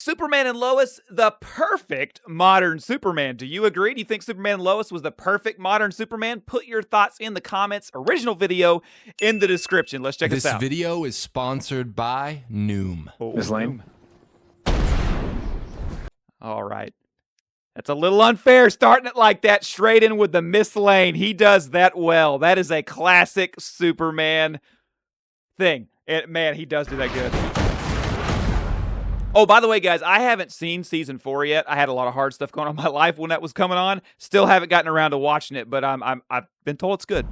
Superman and Lois, the perfect modern Superman. Do you agree? Do you think Superman and Lois was the perfect modern Superman? Put your thoughts in the comments. Original video in the description. Let's check this out. This video is sponsored by Noom. Ms. Lane? All right. That's a little unfair starting it like that, straight in with the Miss Lane. He does that well. That is a classic Superman thing. Man, he does do that good. Oh, by the way, guys, I haven't seen season 4 yet. I had a lot of hard stuff going on in my life when that was coming on. Still haven't gotten around to watching it, but I've been told it's good.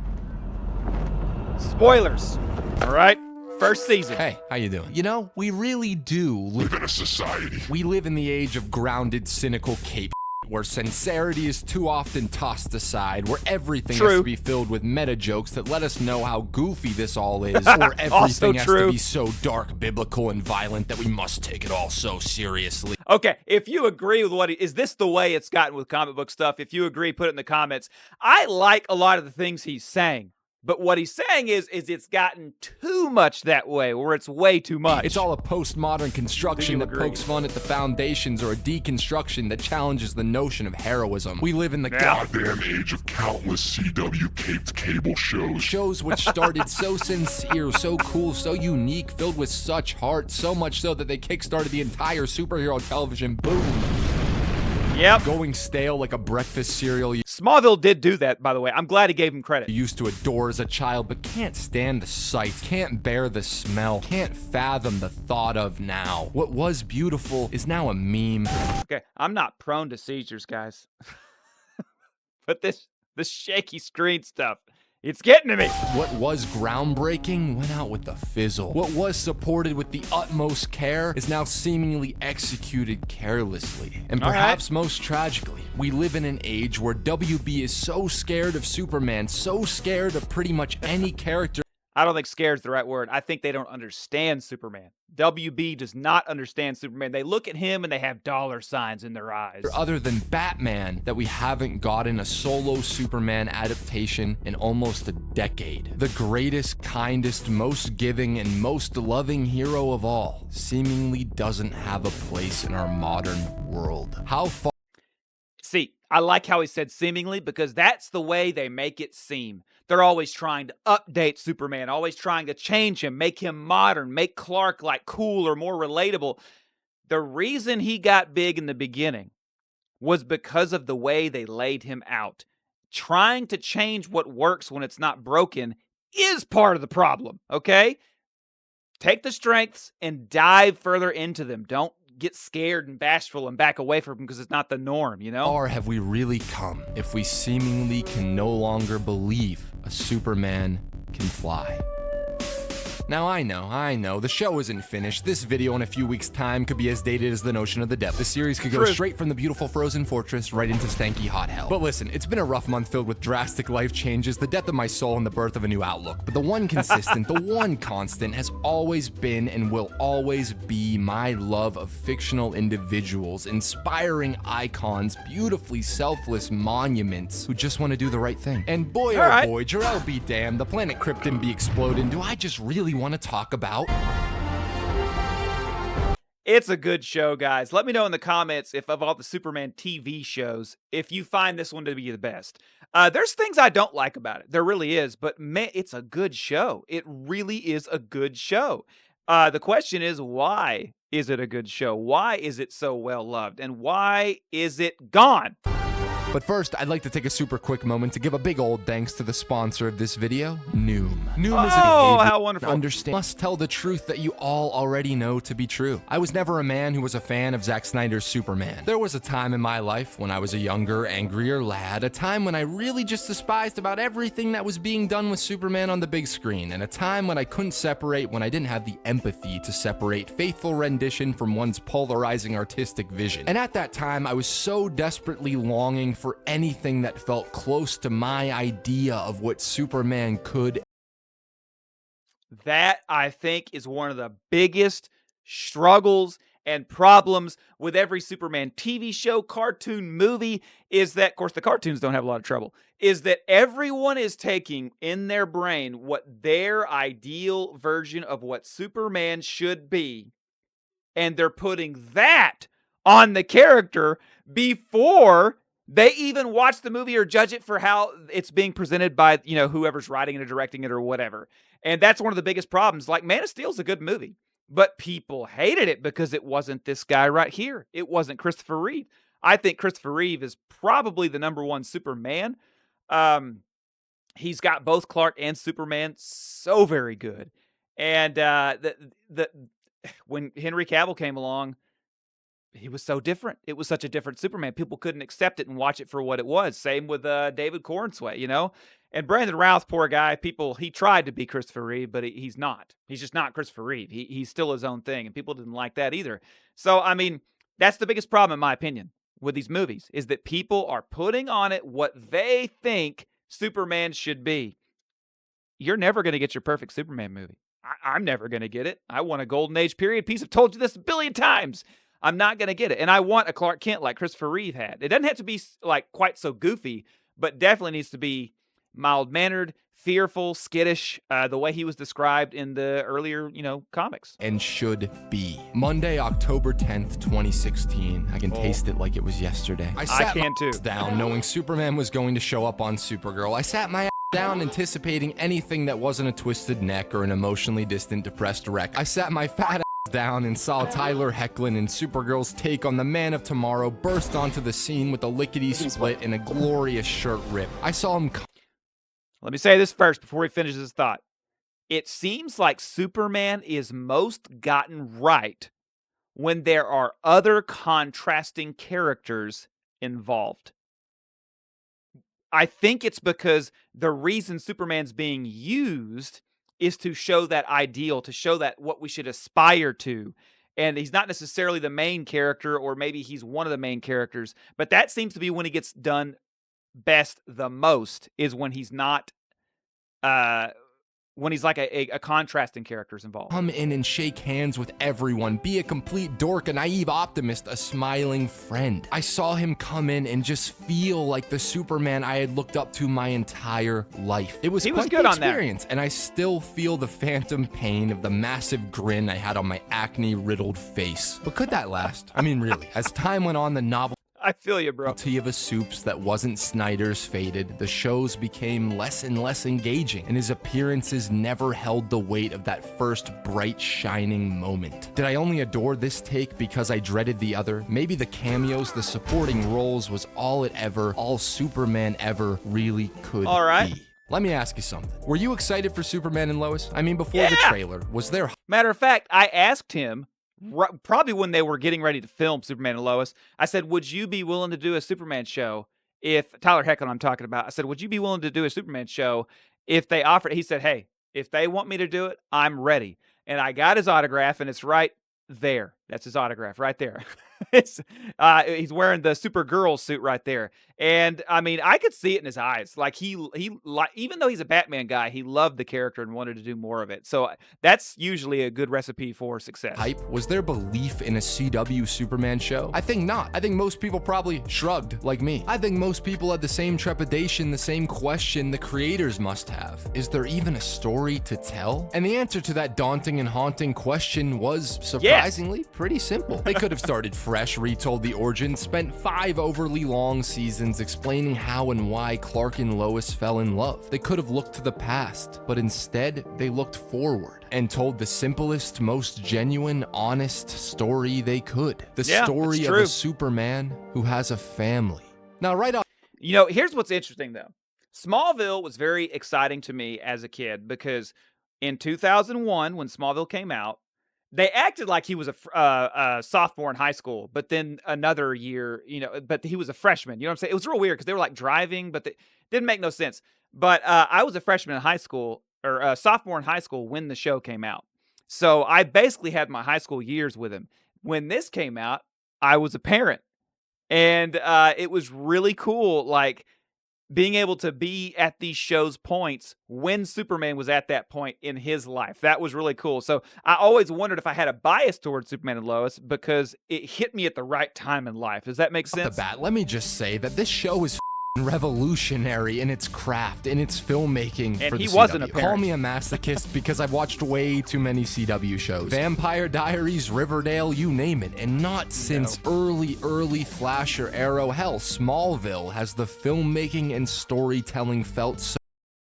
Spoilers. All right. First season. Hey, how you doing? You know, we really do live in a society. We live in the age of grounded, cynical cape, where sincerity is too often tossed aside, where everything has to be filled with meta jokes that let us know how goofy this all is, or everything has to be so dark, biblical, and violent that we must take it all so seriously. Okay, if you agree with is this the way it's gotten with comic book stuff? If you agree, put it in the comments. I like a lot of the things he's saying. But what he's saying is it's gotten too much that way, where it's way too much. It's all a postmodern construction that pokes fun at the foundations, or a deconstruction that challenges the notion of heroism. We live in the goddamn age of countless CW-caped cable shows. Shows which started so sincere, so cool, so unique, filled with such heart, so much so that they kickstarted the entire superhero television boom. Yep. Going stale like a breakfast cereal. Smallville did do that, by the way. I'm glad he gave him credit. You used to adore as a child, but can't stand the sight, can't bear the smell, can't fathom the thought of now. What was beautiful is now a meme. Okay, I'm not prone to seizures, guys. But this shaky screen stuff, it's getting to me. What was groundbreaking went out with the fizzle. What was supported with the utmost care is now seemingly executed carelessly. And perhaps most tragically, we live in an age where WB is so scared of Superman, so scared of pretty much any character. I don't think scared is the right word. I think they don't understand Superman. WB does not understand Superman. They look at him and they have dollar signs in their eyes. Other than Batman, that we haven't gotten a solo Superman adaptation in almost a decade. The greatest, kindest, most giving, and most loving hero of all seemingly doesn't have a place in our modern world. How far... See, I like how he said seemingly, because that's the way they make it seem. They're always trying to update Superman, always trying to change him, make him modern, make Clark like cool or more relatable. The reason he got big in the beginning was because of the way they laid him out. Trying to change what works when it's not broken is part of the problem, okay? Take the strengths and dive further into them. Don't get scared and bashful and back away from them because it's not the norm, you know? Or have we really come if we seemingly can no longer believe a Superman can fly? Now, I know, the show isn't finished. This video in a few weeks' time could be as dated as the notion of the depth. The series could go straight from the beautiful frozen fortress right into stanky hot hell. But listen, it's been a rough month filled with drastic life changes, the death of my soul, and the birth of a new outlook. But the one consistent, the one constant has always been and will always be my love of fictional individuals, inspiring icons, beautifully selfless monuments who just want to do the right thing. And boy, oh boy, Jor-El be damned, the planet Krypton be exploding. Do I just really want to talk about? It's a good show, guys. Let me know in the comments if of all the Superman TV shows, if you find this one to be the best. There's things I don't like about it. There really is, but man, it's a good show. It really is a good show. The question is, why is it a good show? Why is it so well loved? And why is it gone? But first, I'd like to take a super quick moment to give a big old thanks to the sponsor of this video, Noom. Noom is how wonderful. Must tell the truth that you all already know to be true. I was never a man who was a fan of Zack Snyder's Superman. There was a time in my life when I was a younger, angrier lad, a time when I really just despised about everything that was being done with Superman on the big screen, and a time when I couldn't separate, when I didn't have the empathy to separate faithful rendition from one's polarizing artistic vision. And at that time, I was so desperately longing for anything that felt close to my idea of what Superman could. That, I think, is one of the biggest struggles and problems with every Superman TV show, cartoon, movie, is that, of course, the cartoons don't have a lot of trouble, is that everyone is taking in their brain what their ideal version of what Superman should be, and they're putting that on the character before they even watch the movie or judge it for how it's being presented by, whoever's writing it or directing it or whatever. And that's one of the biggest problems. Like, Man of Steel's a good movie, but people hated it because it wasn't this guy right here. It wasn't Christopher Reeve. I think Christopher Reeve is probably the number one Superman. He's got both Clark and Superman so very good. And when Henry Cavill came along, he was so different. It was such a different Superman. People couldn't accept it and watch it for what it was. Same with David Cornsway, And Brandon Routh, poor guy, he tried to be Christopher Reeve, but he's not. He's just not Christopher Reeve. He's still his own thing, and people didn't like that either. So, I mean, that's the biggest problem, in my opinion, with these movies, is that people are putting on it what they think Superman should be. You're never going to get your perfect Superman movie. I'm never going to get it. I want a golden age period piece. I've told you this a billion times. I'm not going to get it. And I want a Clark Kent like Christopher Reeve had. It doesn't have to be like quite so goofy, but definitely needs to be mild-mannered, fearful, skittish, the way he was described in the earlier, comics. And should be. Monday, October 10th, 2016. I can taste it like it was yesterday. I can too. Down knowing Superman was going to show up on Supergirl. I sat my down anticipating anything that wasn't a twisted neck or an emotionally distant, depressed wreck. I sat my fat down and saw Tyler Hoechlin and Supergirl's take on the Man of Tomorrow burst onto the scene with a lickety-split and a glorious shirt rip. I saw him... Let me say this first before he finishes his thought. It seems like Superman is most gotten right when there are other contrasting characters involved. I think it's because the reason Superman's being used is to show that ideal, to show that what we should aspire to. And he's not necessarily the main character, or maybe he's one of the main characters, but that seems to be when he gets done best the most, is when he's not, when he's like a contrasting character's involved. Come in and shake hands with everyone, be a complete dork, a naive optimist, a smiling friend. I saw him come in and just feel like the Superman I had looked up to my entire life. He was quite good the on that. experience, and I still feel the phantom pain of the massive grin I had on my acne-riddled face. But could that last? I mean, really, as time went on, the novel I feel you, bro. of a soups that wasn't Snyder's faded. The shows became less and less engaging, and his appearances never held the weight of that first bright, shining moment. Did I only adore this take because I dreaded the other? Maybe the cameos, the supporting roles was all Superman ever really could be. Let me ask you something. Were you excited for Superman and Lois? I mean, before the trailer, was there... Matter of fact, I asked him, probably when they were getting ready to film Superman and Lois, I said, would you be willing to do a Superman show if, Tyler Hoechlin I'm talking about, I said, would you be willing to do a Superman show if they offered? He said, hey, if they want me to do it, I'm ready. And I got his autograph, and it's right there. That's his autograph right there. He's wearing the Supergirl suit right there. And I mean, I could see it in his eyes. Like he even though he's a Batman guy, he loved the character and wanted to do more of it. So that's usually a good recipe for success. Hype? Was there belief in a CW Superman show? I think not. I think most people probably shrugged like me. I think most people had the same trepidation, the same question the creators must have. Is there even a story to tell? And the answer to that daunting and haunting question was surprisingly pretty simple. They could have started fresh, retold the origin, spent 5 overly long seasons explaining how and why Clark and Lois fell in love. They could have looked to the past, but instead they looked forward and told the simplest, most genuine, honest story they could. The story of a Superman who has a family. Now, right off... here's what's interesting, though. Smallville was very exciting to me as a kid because in 2001, when Smallville came out, they acted like he was a sophomore in high school, but then another year, but he was a freshman. You know what I'm saying? It was real weird because they were like driving, but it didn't make no sense. But I was a freshman in high school, or a sophomore in high school when the show came out. So I basically had my high school years with him. When this came out, I was a parent. And it was really cool, like, being able to be at these shows' points when Superman was at that point in his life. That was really cool. So I always wondered if I had a bias towards Superman and Lois because it hit me at the right time in life. Does that make sense? Off the bat, let me just say that this show is revolutionary in its craft, in its filmmaking. And for he the wasn't CW. a parent. Call me a masochist because I've watched way too many CW shows. Vampire Diaries, Riverdale, you name it. And not since early Flash or Arrow. Hell, Smallville has the filmmaking and storytelling felt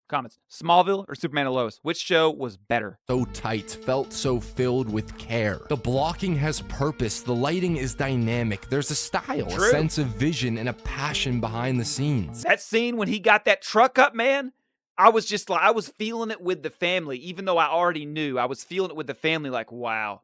Comments. Smallville or Superman and Lois? Which show was better? so tight, felt so filled with care. The blocking has purpose, the lighting is dynamic, there's a style, True. a sense of vision, and a passion behind the scenes. That scene when he got that truck up, man, I was just like, I was feeling it with the family, even though I already knew. I was feeling it with the family like, wow,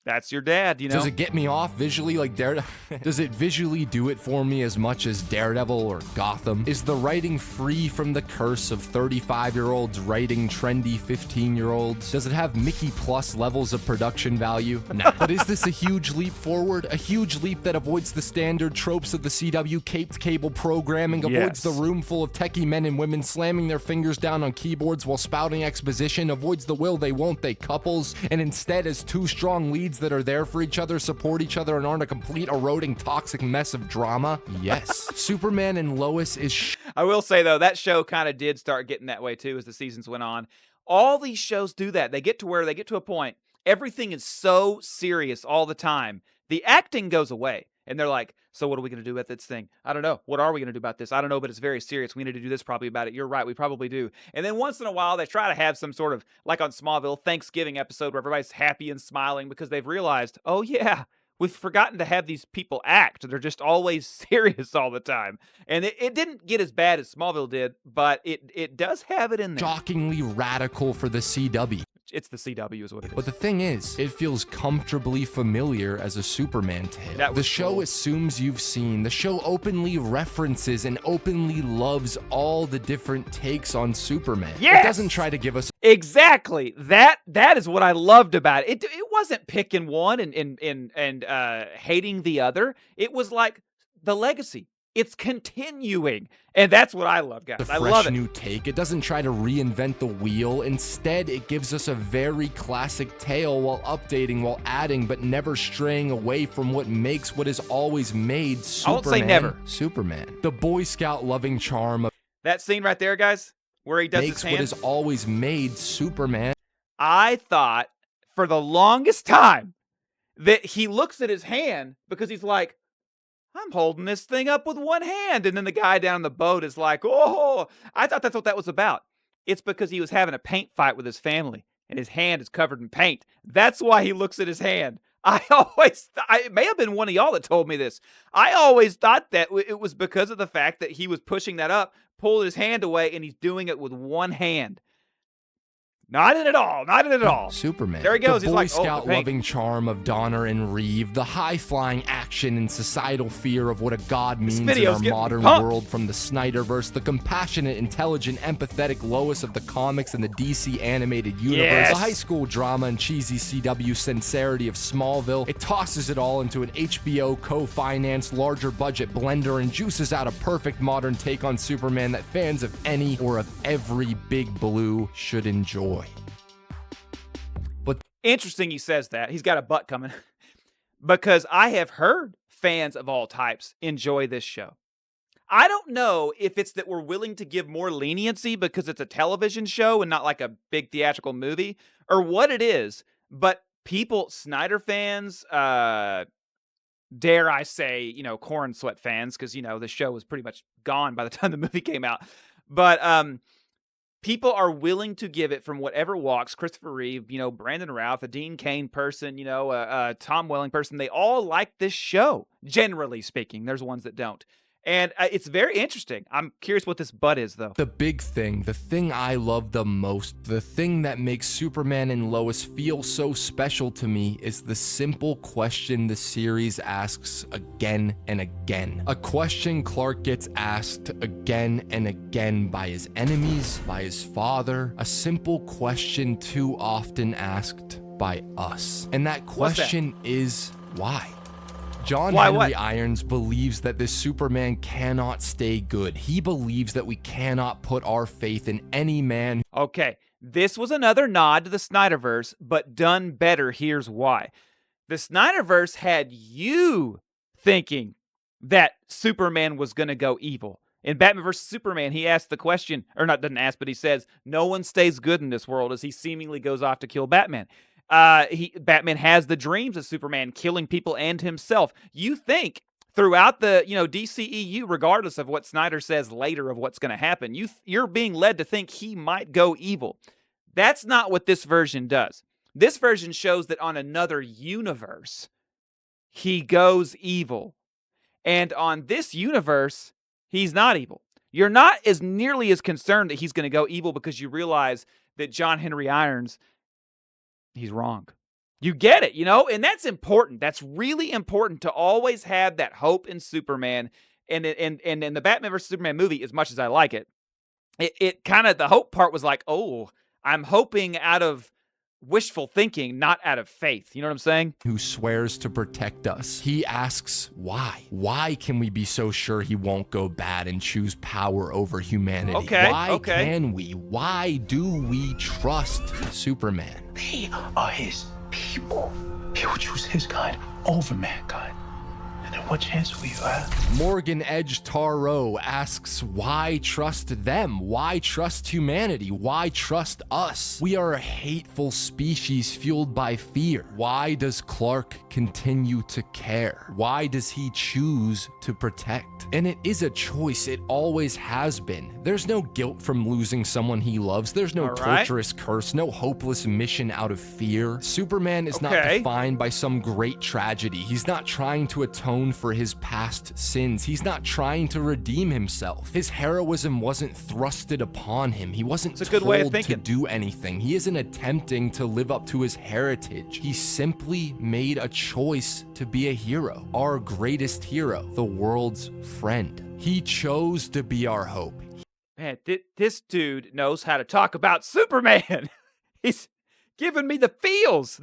that's your dad, you know? Does it get me off visually like Daredevil? Does it visually do it for me as much as Daredevil or Gotham? Is the writing free from the curse of 35-year-olds writing trendy 15-year-olds? Does it have Mickey Plus levels of production value? Nah. But is this a huge leap forward? A huge leap that avoids the standard tropes of the CW caped cable programming, avoids the room full of techie men and women slamming their fingers down on keyboards while spouting exposition, avoids the will they won't they couples, and instead has two strong leads that are there for each other, support each other, and aren't a complete eroding toxic mess of drama? Yes. Superman and Lois is I will say, though, that show kind of did start getting that way, too, as the seasons went on. All these shows do that. They get to where they get to a point, everything is so serious all the time. The acting goes away. And they're like, so what are we going to do with this thing? I don't know. What are we going to do about this? I don't know, but it's very serious. We need to do this probably about it. You're right. We probably do. And then once in a while, they try to have some sort of, like on Smallville, Thanksgiving episode where everybody's happy and smiling because they've realized, oh, yeah, we've forgotten to have these people act. They're just always serious all the time. And it didn't get as bad as Smallville did, but it does have it in there. shockingly radical for the CW. It's the CW is what it is. But the thing is, it feels comfortably familiar as a Superman tale. The show assumes you've seen. The show openly references and openly loves all the different takes on Superman. Yes! It doesn't try to give us Exactly. That is what I loved about it. It wasn't picking one and hating the other. It was like the legacy. It's continuing. And that's what I love, guys. a I fresh love it. new take. It doesn't try to reinvent the wheel. Instead, it gives us a very classic tale while updating, while adding, but never straying away from what makes what has always made Superman. I won't say never. Superman. The Boy Scout loving charm of That scene right there, guys, where he does makes his what hand. has always made Superman. I thought for the longest time that he looks at his hand because he's like, I'm holding this thing up with one hand. And then the guy down the boat is like, oh, I thought that's what that was about. It's because he was having a paint fight with his family and his hand is covered in paint. That's why he looks at his hand. It may have been one of y'all that told me this. I always thought that it was because of the fact that he was pushing that up, pulled his hand away, and he's doing it with one hand. Not in it all. Not in it all. Superman. There he goes. The He's Boy like, Scout the paint. loving charm of Donner and Reeve. The high-flying action and societal fear of what a god means in video's our getting modern pumped. world from the Snyderverse. The compassionate, intelligent, empathetic Lois of the comics and the DC animated universe. Yes. The high school drama and cheesy CW sincerity of Smallville. It tosses it all into an HBO co-financed larger budget blender and juices out a perfect modern take on Superman that fans of any or of every Big Blue should enjoy. Interesting he says that. He's got a butt coming. Because I have heard fans of all types enjoy this show. I don't know if it's that we're willing to give more leniency because it's a television show and not like a big theatrical movie, or what it is, but people, Snyder fans, dare I say, corn sweat fans, because, the show was pretty much gone by the time the movie came out. But people are willing to give it from whatever walks. Christopher Reeve, Brandon Routh, a Dean Cain person, Tom Welling person. They all like this show, generally speaking. There's ones that don't. And it's very interesting. I'm curious what this butt is, though. The big thing, the thing I love the most, the thing that makes Superman and Lois feel so special to me is the simple question the series asks again and again. A question Clark gets asked again and again by his enemies, by his father. A simple question too often asked by us. And that question is why? John Henry Irons believes that this Superman cannot stay good. He believes that we cannot put our faith in any man. Okay, this was another nod to the Snyderverse, but done better. Here's why. The Snyderverse had you thinking that Superman was going to go evil. In Batman vs. Superman, he asks the question, or not doesn't ask, but he says, no one stays good in this world, as he seemingly goes off to kill Batman. Batman has the dreams of Superman killing people and himself. You think throughout the DCEU, regardless of what Snyder says later of what's going to happen, you're being led to think he might go evil. That's not what this version does. This version shows that on another universe, he goes evil. And on this universe, he's not evil. You're not as nearly as concerned that he's going to go evil because you realize that John Henry Irons, he's wrong. You get it, and that's important. That's really important to always have that hope in Superman. And in the Batman vs. Superman movie, as much as I like it, it kind of, the hope part was like, oh, I'm hoping out of wishful thinking, not out of faith. You know what I'm saying? Who swears to protect us. He asks, why? Why can we be so sure he won't go bad and choose power over humanity? Why can we? Why do we trust Superman? They are his people. He will choose his kind over mankind. And then what chance will you have? Morgan Edge Tarot asks, why trust them? Why trust humanity? Why trust us? We are a hateful species fueled by fear. Why does Clark continue to care? Why does he choose to protect? And it is a choice. It always has been. There's no guilt from losing someone he loves. There's no torturous curse, no hopeless mission out of fear. Superman is not defined by some great tragedy. He's not trying to atone for his past sins. He's not trying to redeem himself. His heroism wasn't thrusted upon him. He wasn't told to do anything. He isn't attempting to live up to his heritage. He simply made a choice to be a hero. Our greatest hero, the world's friend. He chose to be our hope. Man, this dude knows how to talk about Superman. He's giving me the feels.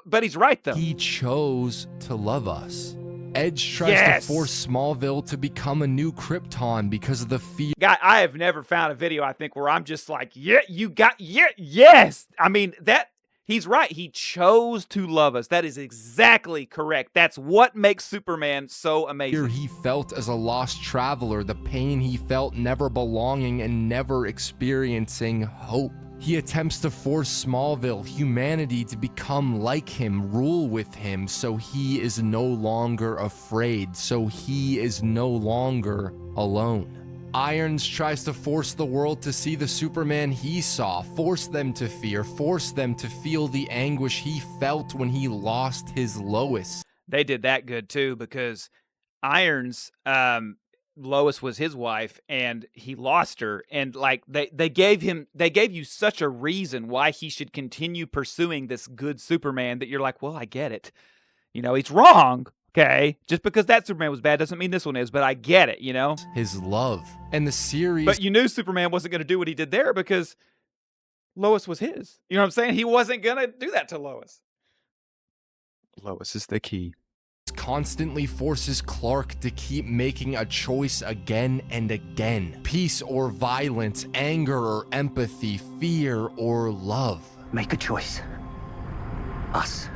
But he's right, though. He chose to love us. Edge tries to force Smallville to become a new Krypton because of the fear. God, I have never found a video, I think, where I'm just like, yes. I mean, he's right. He chose to love us. That is exactly correct. That's what makes Superman so amazing. He felt as a lost traveler, the pain he felt never belonging and never experiencing hope. He attempts to force Smallville, humanity, to become like him, rule with him, so he is no longer afraid, so he is no longer alone. Irons tries to force the world to see the Superman he saw, force them to fear, force them to feel the anguish he felt when he lost his Lois. They did that good too, because Irons, Lois was his wife and he lost her, and like they gave you such a reason why he should continue pursuing this good Superman that you're like, well, I get it. He's wrong. Okay, just because that Superman was bad doesn't mean this one is, but I get it, His love. And the series. But you knew Superman wasn't going to do what he did there because Lois was his. You know what I'm saying? He wasn't going to do that to Lois. Lois is the key. Constantly forces Clark to keep making a choice again and again. Peace or violence, anger or empathy, fear or love. Make a choice. Us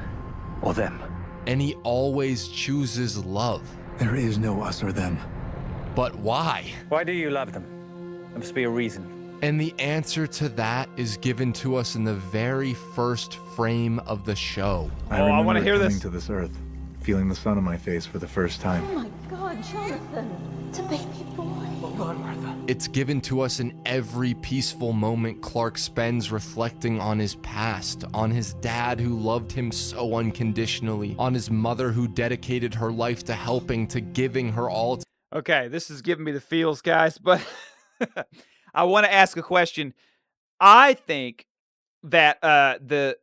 or them. And he always chooses love. There is no us or them. But why? Why do you love them? There must be a reason. And the answer to that is given to us in the very first frame of the show. I want to hear this. Coming to this earth, feeling the sun on my face for the first time. Oh my God, Jonathan, it's a baby boy. Hold on, Martha. It's given to us in every peaceful moment Clark spends reflecting on his past, on his dad who loved him so unconditionally, on his mother who dedicated her life to helping, to giving her all. Okay, this is giving me the feels, guys, but I want to ask a question. I think that the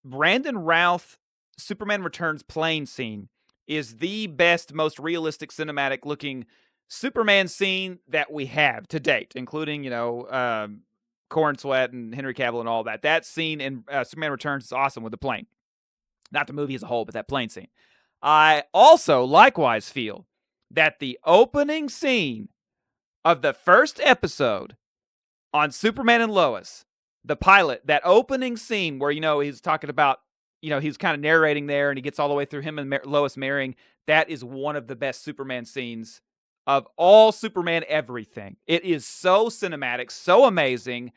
Brandon Routh Superman Returns plane scene is the best, most realistic, cinematic looking Superman scene that we have to date, including, Corn Sweat and Henry Cavill and all that. That scene in Superman Returns is awesome with the plane. Not the movie as a whole, but that plane scene. I also likewise feel that the opening scene of the first episode on Superman and Lois, the pilot, that opening scene where, he's talking about, he's kind of narrating there and he gets all the way through him and Lois marrying. That is one of the best Superman scenes of all Superman everything. It is so cinematic, so amazing.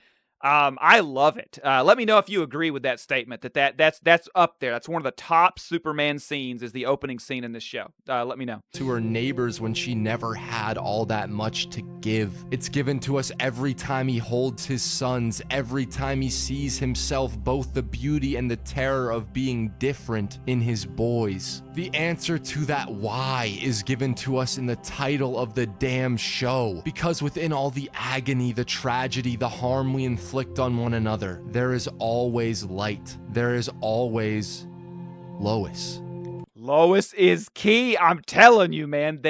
I love it. Let me know if you agree with that statement. That's up there. That's one of the top Superman scenes. Is the opening scene in this show. Let me know. To her neighbors when she never had all that much to give. It's given to us every time he holds his sons, every time he sees himself, both the beauty and the terror of being different in his boys. The answer to that why is given to us in the title of the damn show. Because within all the agony, the tragedy, the harm we inflict on one another, there is always light. There is always Lois. Lois is key. I'm telling you, man.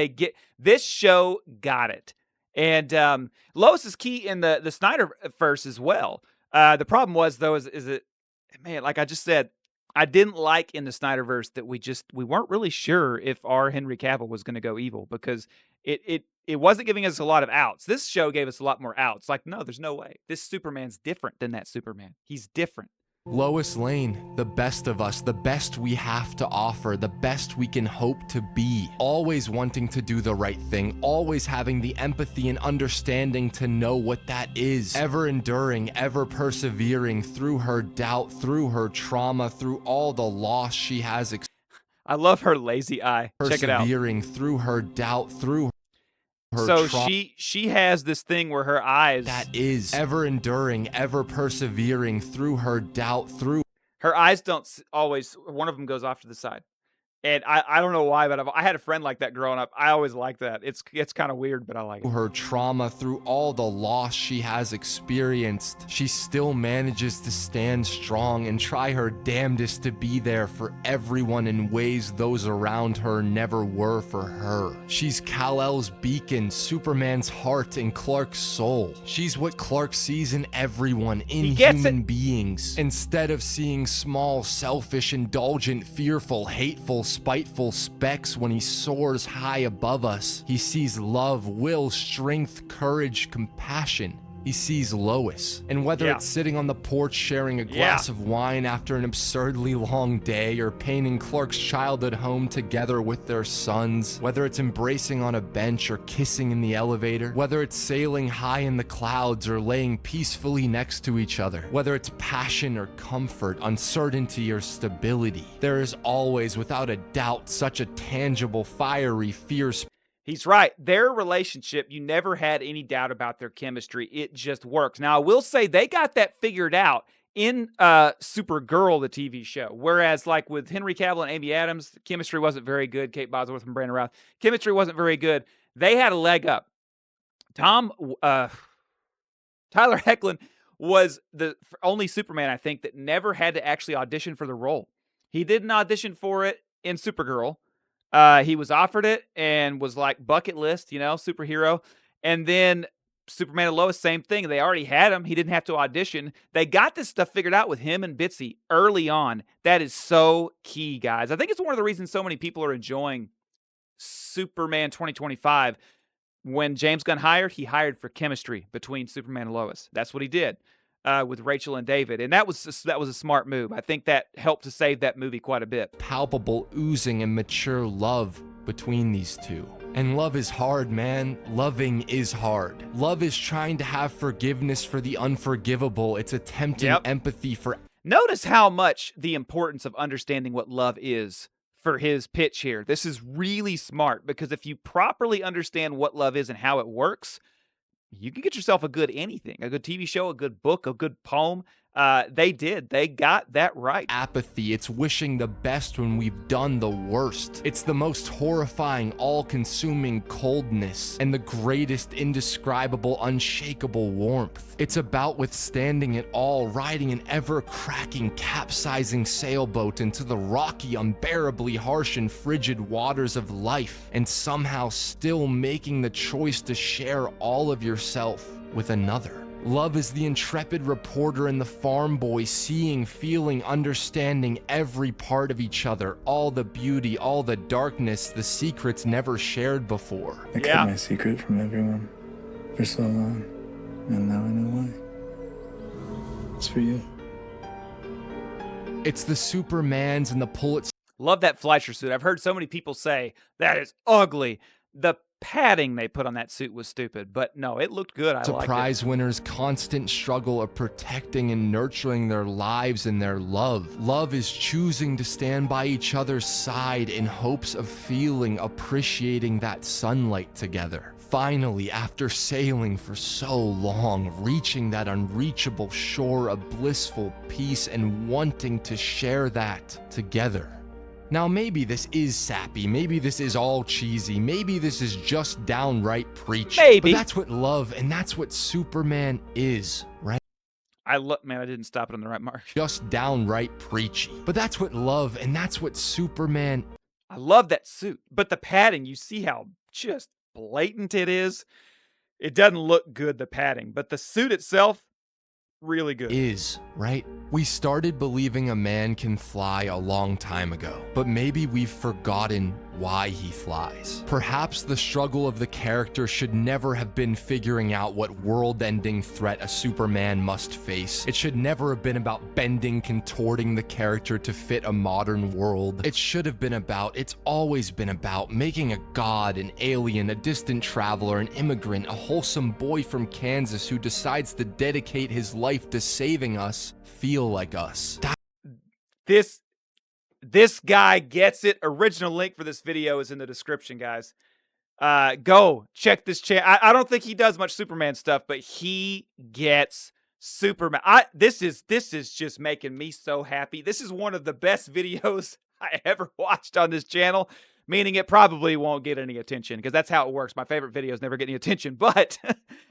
This show got it. And Lois is key in the Snyderverse as well. The problem was, though, is it, man, like I just said, I didn't like in the Snyderverse that we weren't really sure if our Henry Cavill was going to go evil, because it wasn't giving us a lot of outs. This show gave us a lot more outs. Like, no, there's no way. This Superman's different than that Superman. He's different. Lois Lane, the best of us, the best we have to offer, the best we can hope to be. Always wanting to do the right thing, always having the empathy and understanding to know what that is. Ever enduring, ever persevering through her doubt, through her trauma, through all the loss she has experienced. I love her lazy eye. Check it out. Persevering through her doubt, through her so she has this thing where her eyes, that is ever enduring, ever persevering through her doubt, through her eyes don't always, one of them goes off to the side. And I don't know why, but I had a friend like that growing up. I always liked that. It's kind of weird, but I like it. Her trauma, through all the loss she has experienced, she still manages to stand strong and try her damnedest to be there for everyone in ways those around her never were for her. She's Kal-El's beacon, Superman's heart, and Clark's soul. She's what Clark sees in everyone, in human beings. Instead of seeing small, selfish, indulgent, fearful, hateful, spiteful specks when he soars high above us, he sees love, will, strength, courage, compassion. He sees Lois. And whether it's sitting on the porch sharing a glass of wine after an absurdly long day, or painting Clark's childhood home together with their sons, whether it's embracing on a bench or kissing in the elevator, whether it's sailing high in the clouds or laying peacefully next to each other, whether it's passion or comfort, uncertainty or stability, there is always, without a doubt, such a tangible, fiery, fierce. He's right. Their relationship, you never had any doubt about their chemistry. It just works. Now, I will say they got that figured out in Supergirl, the TV show. Whereas, like with Henry Cavill and Amy Adams, the chemistry wasn't very good. Kate Bosworth and Brandon Routh, chemistry wasn't very good. They had a leg up. Tyler Hoechlin was the only Superman, I think, that never had to actually audition for the role. He didn't audition for it in Supergirl. He was offered it and was like, bucket list, superhero. And then Superman and Lois, same thing. They already had him. He didn't have to audition. They got this stuff figured out with him and Bitsy early on. That is so key, guys. I think it's one of the reasons so many people are enjoying Superman 2025. When James Gunn hired, he hired for chemistry between Superman and Lois. That's what he did with Rachel and David. And that was a smart move. I think that helped to save that movie quite a bit. Palpable, oozing, and mature love between these two. And love is hard, man. Loving is hard. Love is trying to have forgiveness for the unforgivable. It's attempting empathy for... Notice how much the importance of understanding what love is for his pitch here. This is really smart, because if you properly understand what love is and how it works, you can get yourself a good anything, a good TV show, a good book, a good poem. They got that right. Apathy, it's wishing the best when we've done the worst. It's the most horrifying, all-consuming coldness and the greatest indescribable, unshakable warmth. It's about withstanding it all, riding an ever-cracking, capsizing sailboat into the rocky, unbearably harsh and frigid waters of life, and somehow still making the choice to share all of yourself with another. Love is the intrepid reporter and the farm boy, seeing, feeling, understanding every part of each other, all the beauty, all the darkness, the secrets never shared before. I kept my secret from everyone for so long, and now I know why. It's for you. It's the Supermans and the Pulitzer. Love that Fleischer suit. I've heard so many people say that is ugly. The padding they put on that suit was stupid. But no, it looked good. I To liked prize it. winners' constant struggle of protecting and nurturing their lives and their love. Love is choosing to stand by each other's side in hopes of feeling, appreciating that sunlight together. Finally, after sailing for so long, reaching that unreachable shore of blissful peace and wanting to share that together. Now, maybe this is sappy, maybe this is all cheesy, maybe this is just downright preachy. Maybe. But that's what love and that's what Superman is, right? Man, I didn't stop it on the right mark. Just downright preachy. But that's what love and that's what Superman. I love that suit, but the padding, you see how just blatant it is? It doesn't look good, the padding, but the suit itself, really good. Is, right? We started believing a man can fly a long time ago, but maybe we've forgotten why he flies. Perhaps the struggle of the character should never have been figuring out what world-ending threat a Superman must face. It should never have been about bending, contorting the character to fit a modern world. It should have been about, it's always been about, making a god, an alien, a distant traveler, an immigrant, a wholesome boy from Kansas who decides to dedicate his life to saving us feel like us. This guy gets it. Original link for this video is in the description, guys. Go check this channel. I don't think he does much Superman stuff, but he gets Superman. This is just making me so happy. This is one of the best videos I ever watched on this channel. Meaning it probably won't get any attention because that's how it works. My favorite videos never get any attention, but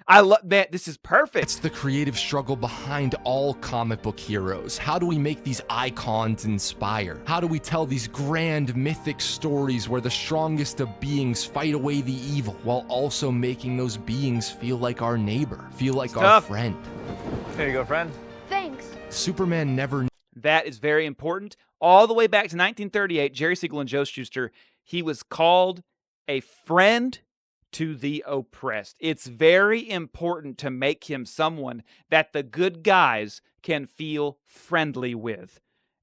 I love that. This is perfect. It's the creative struggle behind all comic book heroes. How do we make these icons inspire? How do we tell these grand mythic stories where the strongest of beings fight away the evil while also making those beings feel like our neighbor, feel like our friend? Here you go, friend. Thanks. Superman never. That is very important. All the way back to 1938, Jerry Siegel and Joe Shuster, he was called a friend to the oppressed. It's very important to make him someone that the good guys can feel friendly with.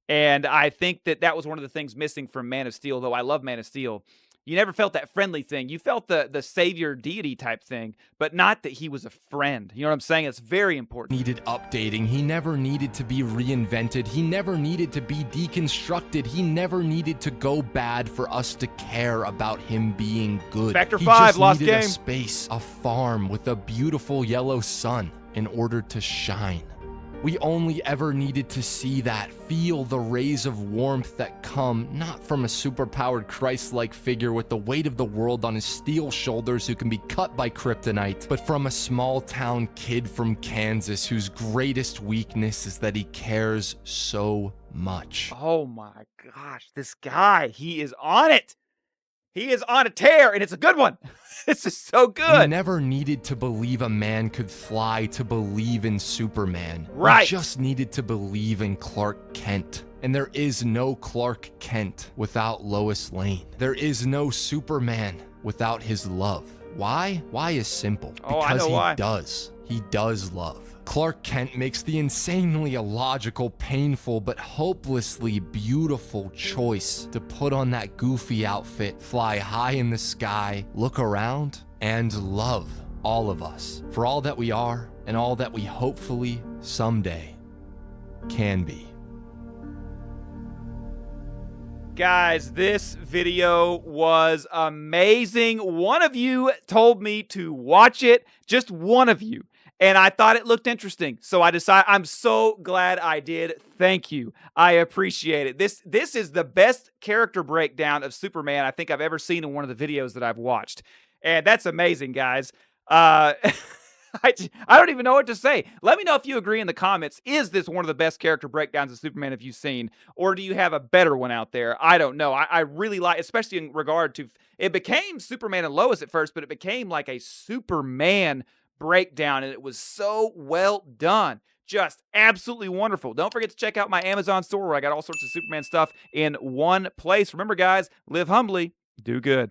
And I think that that was one of the things missing from Man of Steel, though I love Man of Steel. You never felt that friendly thing. You felt the savior deity type thing, but not that he was a friend. You know what I'm saying? It's very important. Needed updating. He never needed to be reinvented. He never needed to be deconstructed. He never needed to go bad for us to care about him being good. Factor He 5, just lost needed game. a space, a farm with a beautiful yellow sun in order to shine. We only ever needed to see that, feel the rays of warmth that come, not from a superpowered Christ-like figure with the weight of the world on his steel shoulders who can be cut by kryptonite, but from a small-town kid from Kansas whose greatest weakness is that he cares so much. Oh my gosh, this guy, he is on it. He is on a tear, and it's a good one. This is so good. We never needed to believe a man could fly to believe in Superman. Right. We just needed to believe in Clark Kent. And there is no Clark Kent without Lois Lane. There is no Superman without his love. Why? Why is simple. Oh, I know why. He does love. Clark Kent makes the insanely illogical, painful, but hopelessly beautiful choice to put on that goofy outfit, fly high in the sky, look around, and love all of us for all that we are and all that we hopefully someday can be. Guys, this video was amazing. One of you told me to watch it, just one of you. And I thought it looked interesting, so I decided. I'm so glad I did. Thank you. I appreciate it. This is the best character breakdown of Superman I think I've ever seen in one of the videos that I've watched. And that's amazing, guys. I don't even know what to say. Let me know if you agree in the comments. Is this one of the best character breakdowns of Superman have you seen? Or do you have a better one out there? I don't know. I really like, especially in regard to, it became Superman and Lois at first, but it became like a Superman breakdown, and it was so well done. Just absolutely wonderful. Don't forget to check out my Amazon store where I got all sorts of Superman stuff in one place. Remember, guys, live humbly, do good.